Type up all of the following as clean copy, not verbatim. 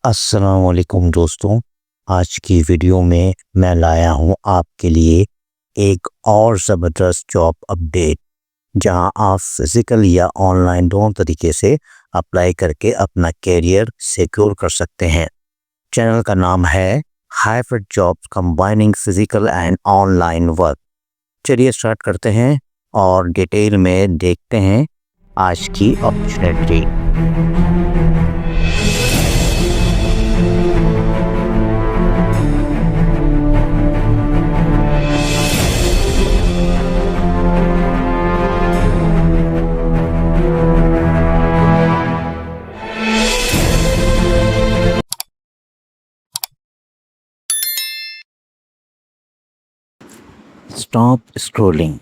अस्सलाम वालेकुम दोस्तों। आज की वीडियो में मैं लाया हूँ आपके लिए एक और ज़बरदस्त जॉब अपडेट, जहां आप फिज़िकल या ऑनलाइन दोनों तरीके से अप्लाई करके अपना करियर सिक्योर कर सकते हैं। चैनल का नाम है hybrid jobs combining physical and online work. चलिए स्टार्ट करते हैं और डिटेल में देखते हैं आज की opportunity. Stop scrolling.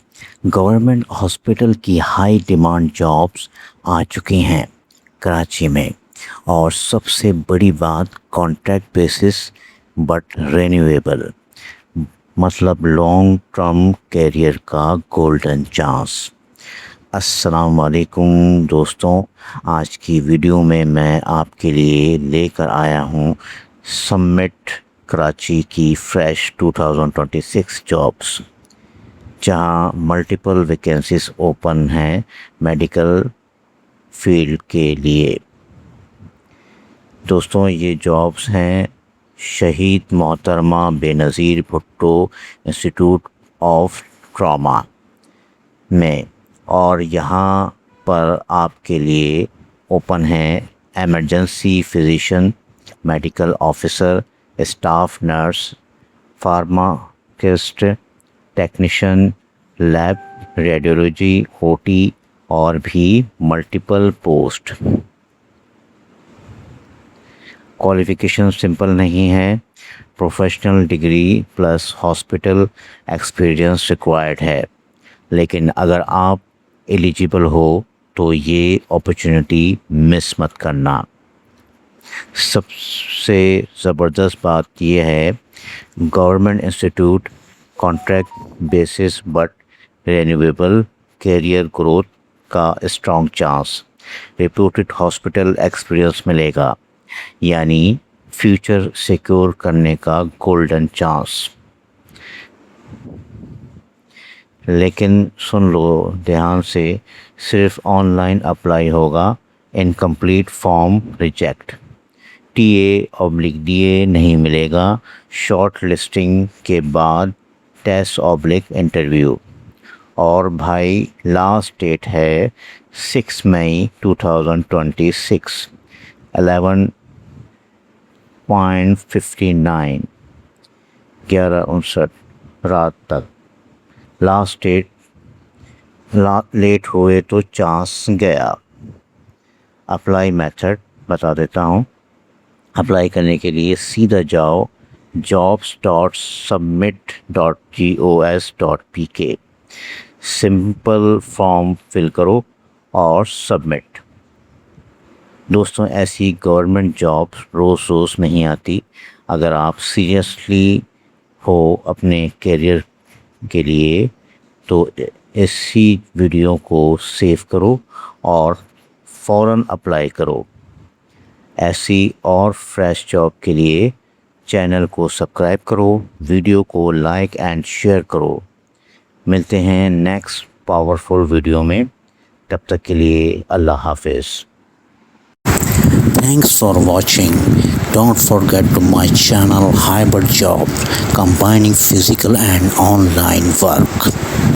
Government hospital की हाई डिमांड जॉब्स आ चुकी हैं कराची में, और सबसे बड़ी बात कॉन्ट्रैक्ट बेसिस बट रिन्यूएबल, मतलब लॉन्ग टर्म करियर का गोल्डन चांस। अस्सलाम वालेकुम दोस्तों, आज की वीडियो में मैं आपके लिए लेकर आया हूँ समिट कराची की फ्रेश 2026 जॉब्स, जहां मल्टीपल वैकेंसीज ओपन हैं मेडिकल फील्ड के लिए। दोस्तों, ये जॉब्स हैं शहीद मोहतरमा Benazir Bhutto institute of trauma में, और यहाँ पर आपके लिए ओपन है emergency physician, medical officer, staff nurse, pharmacist, technician, lab radiology, OT और भी मल्टीपल पोस्ट। क्वालिफ़िकेशन सिंपल नहीं है, professional degree plus hospital experience required है, लेकिन अगर आप एलिजिबल हो तो ये अपॉर्चुनिटी मिस मत करना। सबसे ज़बरदस्त बात यह है, government institute, contract basis but renewable, career growth का strong chance, reputed hospital experience मिलेगा, यानी फ्यूचर सिक्योर करने का गोल्डन चांस। लेकिन सुन लो ध्यान से, सिर्फ ऑनलाइन अप्लाई होगा, इनकम्प्लीट फॉर्म रिजेक्ट, TA/DA नहीं मिलेगा, शॉर्ट लिस्टिंग के बाद टेस्ट/इंटरव्यू। और भाई लास्ट डेट है 6 मई 2026, 11:59 11:59 रात तक लास्ट डेट। लेट हुए तो चांस गया। अप्लाई मेथड बता देता हूँ। अप्लाई करने के लिए सीधा जाओ jobs.submit.gos.pk, सिंपल फॉर्म फिल करो और सबमिट। दोस्तों, ऐसी गवर्नमेंट जॉब रोज़ रोज़ नहीं आती। अगर आप सीरियसली हो अपने करियर के लिए तो इसी वीडियो को सेव करो और फ़ौरन अप्लाई करो। ऐसी और फ्रेश जॉब के लिए चैनल को सब्सक्राइब करो, वीडियो को लाइक एंड शेयर करो। मिलते हैं नेक्स्ट पावरफुल वीडियो में, तब तक के लिए अल्लाह हाफिज़। Thanks for watching. Don't forget to my channel Hybrid Job, combining physical and online work.